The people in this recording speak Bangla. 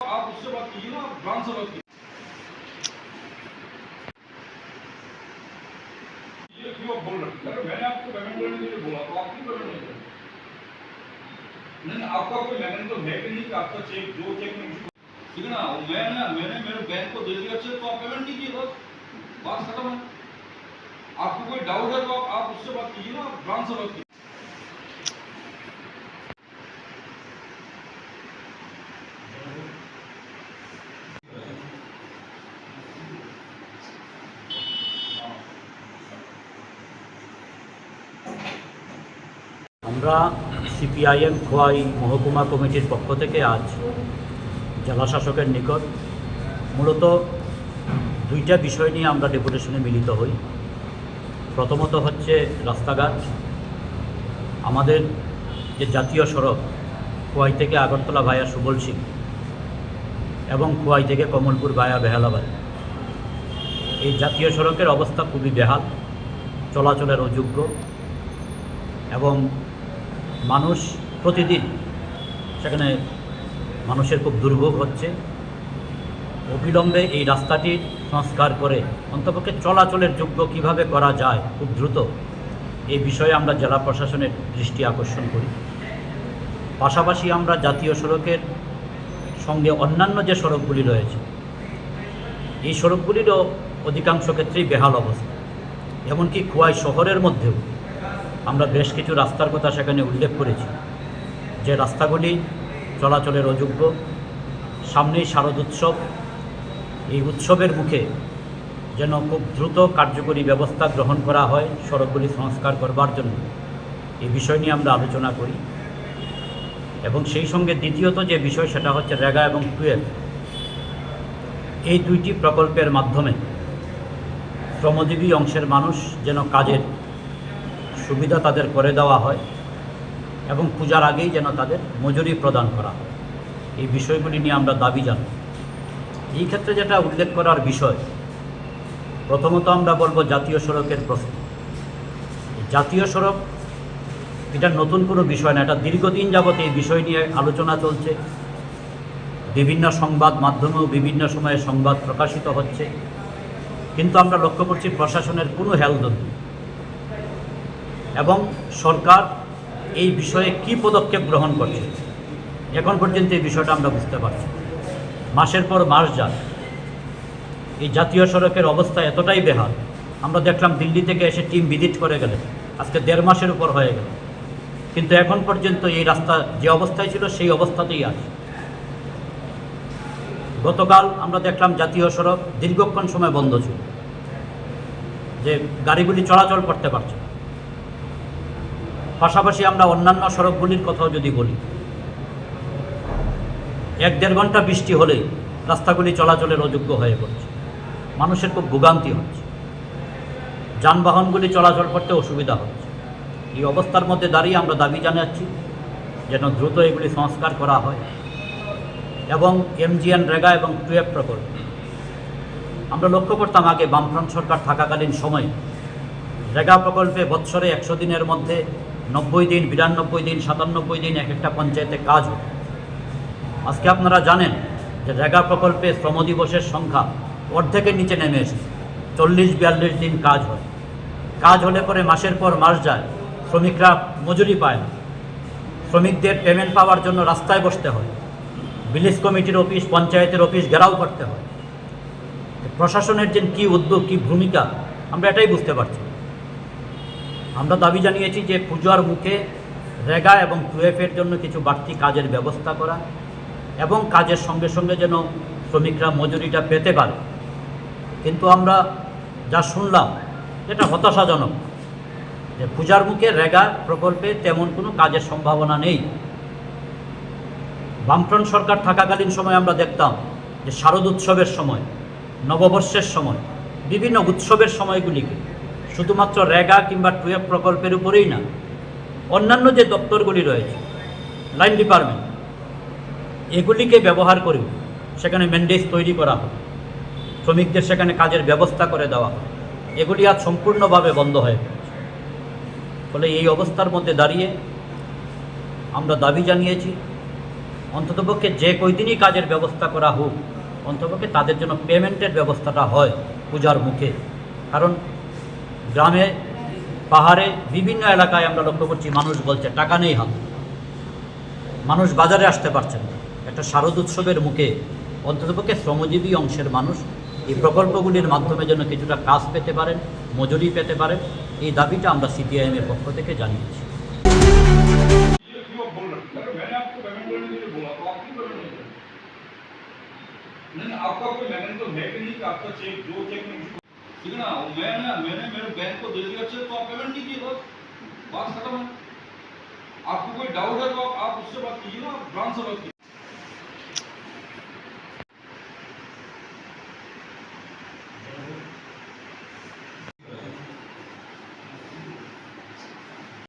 आप उससे बात कीजिए ना, आप ब्रांच से बात कीजिए। ये क्यों आप बोल रहे हैं? अगर मैंने आपको पेमेंट करने के लिए बोला तो आप क्यों पेमेंट नहीं करें? नहीं, आपका कोई मैकेनिज्म है कि नहीं कि आपका चेक जो चेक में ठीक है ना, मैंने मेरे बैंक को दे दिया चेक, तो आप पेमेंट कीजिए, बस बात खत्म है। आपको कोई डाउट है तो आप उससे बात कीजिए ना, आप ब्रांच से बात कीजिए। আমরা সিপিআইএম খোয়াই মহকুমা কমিটির পক্ষ থেকে আজ জেলা শাসকের নিকট মূলত দুইটা বিষয় নিয়ে আমরা ডেপুটেশনে মিলিত হই। প্রথমত হচ্ছে রাস্তাঘাট। আমাদের যে জাতীয় সড়ক খোয়াই থেকে আগরতলা ভায়া সুবলসিং এবং খোয়াই থেকে কমলপুর ভায়া বেহালাবাদ, এই জাতীয় সড়কের অবস্থা খুবই বেহাল, চলাচলের অযোগ্য এবং মানুষ প্রতিদিন সেখানে মানুষের খুব দুর্ভোগ হচ্ছে। অবিলম্বে এই রাস্তাটির সংস্কার করে অন্তপক্ষে চলাচলের যোগ্য কিভাবে করা যায় খুব দ্রুত, এই বিষয়ে আমরা জেলা প্রশাসনের দৃষ্টি আকর্ষণ করি। পাশাপাশি আমরা জাতীয় সড়কের সঙ্গে অন্যান্য যে সড়কগুলি রয়েছে, এই সড়কগুলিরও অধিকাংশ ক্ষেত্রেই বেহাল অবস্থা। এমনকি খোয়াই শহরের মধ্যেও আমরা বেশ কিছু রাস্তার কথা সেখানে উল্লেখ করেছি, যে রাস্তাগুলি চলাচলের অযোগ্য। সামনেই শারদোৎসব, এই উৎসবের মুখে যেন খুব দ্রুত কার্যকরী ব্যবস্থা গ্রহণ করা হয় সড়কগুলি সংস্কার করবার জন্য, এই বিষয় নিয়ে আমরা আলোচনা করি। এবং সেই সঙ্গে দ্বিতীয়ত যে বিষয়, সেটা হচ্ছে রেগা এবং টুয়েলভ, এই দুইটি প্রকল্পের মাধ্যমে শ্রমজীবী অংশের মানুষ যেন কাজের সুবিধা তাদের করে দেওয়া হয় এবং পূজার আগেই যেন তাদের মজুরি প্রদান করা হয়, এই বিষয়গুলি নিয়ে আমরা দাবি জানাই। এই ক্ষেত্রে যেটা উল্লেখ করার বিষয়, প্রথমত আমরা বলবো জাতীয় সড়কের প্রশ্ন। জাতীয় সড়ক এটা নতুন কোনো বিষয় না, এটা দীর্ঘদিন যাবত এই বিষয় নিয়ে আলোচনা চলছে। বিভিন্ন সংবাদ মাধ্যমেও বিভিন্ন সময়ে সংবাদ প্রকাশিত হচ্ছে, কিন্তু আমরা লক্ষ্য করছি প্রশাসনের কোনো হেলদোল নেই এবং সরকার এই বিষয়ে কি পদক্ষেপ গ্রহণ করছে এখন পর্যন্ত এই বিষয়টা আমরা বুঝতে পারছি। মাসের পর মাস যায়, এই জাতীয় সড়কের অবস্থা এতটাই বেহাল। আমরা দেখলাম দিল্লি থেকে এসে টিম ভিজিট করে গেলে, আজকে 1.5 মাসের উপর হয়ে গেল, কিন্তু এখন পর্যন্ত এই রাস্তা যে অবস্থায় ছিল সেই অবস্থাতেই আছে। গতকাল আমরা দেখলাম জাতীয় সড়ক দীর্ঘক্ষণ সময় বন্ধ ছিল, যে গাড়িগুলি চলাচল করতে পারছে না। পাশাপাশি আমরা অন্যান্য সড়কগুলির কথাও যদি বলি, 1-1.5 ঘন্টা বৃষ্টি হলেই রাস্তাগুলি চলাচলের অযোগ্য হয়ে পড়ছে, মানুষের খুব ভোগান্তি হচ্ছে, যানবাহনগুলি চলাচল করতে অসুবিধা হচ্ছে। এই অবস্থার মধ্যে দাঁড়িয়ে আমরা দাবি জানাচ্ছি যেন দ্রুত এগুলি সংস্কার করা হয় এবং এমজিএন রেগা এবং টুয়েলভ প্রকল্প। আমরা লক্ষ্য করতাম আগে বামফ্রন্ট সরকার থাকাকালীন সময়ে রেগা প্রকল্পে বৎসরে 100 দিনের মধ্যে 90 দিন, 92 দিন, 97 দিন এক একটা পঞ্চায়েতে কাজ হতো। আজকে আপনারা জানেন যে রেগা প্রকল্পে শ্রমদিবসের সংখ্যা অর্ধেকের নিচে নেমে এসেছে, 40-42 দিন কাজ হয়। কাজ হলে পরে মাসের পর মাস যায়, শ্রমিকরা মজুরি পায় না, শ্রমিকদের পেমেন্ট পাওয়ার জন্য রাস্তায় বসতে হয়, ভিলেজ কমিটির অফিস, পঞ্চায়েতের অফিস ঘেরাও করতে হয়। প্রশাসনের যে কী উদ্যোগ, কী ভূমিকা, আমরা এটাই বুঝতে পারছি। আমরা দাবি জানিয়েছি যে পূজার মুখে রেগা এবং টুয়েলভের জন্য কিছু বাড়তি কাজের ব্যবস্থা করা এবং কাজের সঙ্গে সঙ্গে যেন শ্রমিকরা মজুরিটা পেতে পারে। কিন্তু আমরা যা শুনলাম এটা হতাশাজনক, যে পূজার মুখে রেগা প্রকল্পে তেমন কোনো কাজের সম্ভাবনা নেই। বামফ্রন্ট সরকার থাকাকালীন সময় আমরা দেখতাম যে শারদ উৎসবের সময়, নববর্ষের সময়, বিভিন্ন উৎসবের সময়গুলিকে শুধুমাত্র রেগা কিংবা টুয়েলভ প্রকল্পের উপরেই না, অন্যান্য যে দপ্তরগুলি রয়েছে, লাইন ডিপার্টমেন্ট, এগুলিকে ব্যবহার করেও সেখানে ম্যান্ডেট তৈরি করা হয়, শ্রমিকদের সেখানে কাজের ব্যবস্থা করে দেওয়া হয়। এগুলি আজ সম্পূর্ণভাবে বন্ধ হয়ে গেছে। ফলে এই অবস্থার মধ্যে দাঁড়িয়ে আমরা দাবি জানিয়েছি অন্ততপক্ষে যে কয়দিনই কাজের ব্যবস্থা করা হোক, অন্ততপক্ষে তাদের জন্য পেমেন্টের ব্যবস্থাটা হয় পূজার মুখে। কারণ গ্রামে পাহাড়ে বিভিন্ন এলাকায় আমরা লক্ষ্য করছি মানুষ বলছে টাকা নেই হাতে, মানুষ বাজারে আসতে পারছেন না। একটা শারদ উৎসবের মুখে অন্ততপক্ষে শ্রমজীবী অংশের মানুষ এই প্রকল্পগুলির মাধ্যমে যেন কিছুটা কাজ পেতে পারেন, মজুরি পেতে পারেন, এই দাবিটা আমরা সিপিআইএমের পক্ষ থেকে জানিয়েছি। ये क्यों बोल रहे हो? अगर मैंने आपको पेमेंट करने के लिए बोला तो आप क्यों पेमेंट नहीं कर रहे? नहीं आपका कोई मैकेनिज्म है कि नहीं कि आपका चेक जो चेक में ठीक है ना, मैंने मेरे बैंक को दे दिया चेक तो आप पेमेंट नहीं किए, बस बात खत्म है। आपको कोई डाउट है तो आप उससे बात कीजिए ना, आप ब्रांच से बात कीजिए।